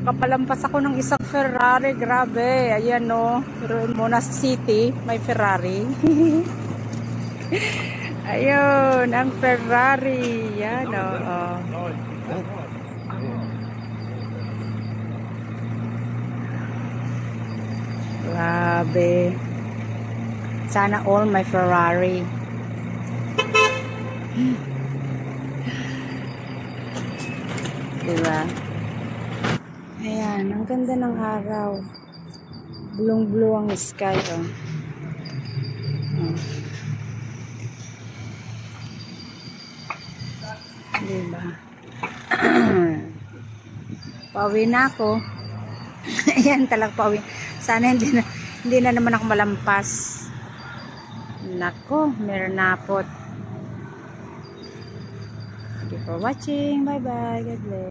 Nakapalampas ako ng isang Ferrari. Grabe. Ayan no. Pero muna sa city, may Ferrari. Ayun, ang Ferrari. Yan o. Grabe. Sana all my Ferrari. Diba? Ayan, ang ganda ng araw. Blue ang sky, oh. Diba? Pauwi na ako. Ayan, talag pauwi. Sana hindi na naman ako malampas. Nako, meron na po. Thank you for watching. Bye-bye. God bless.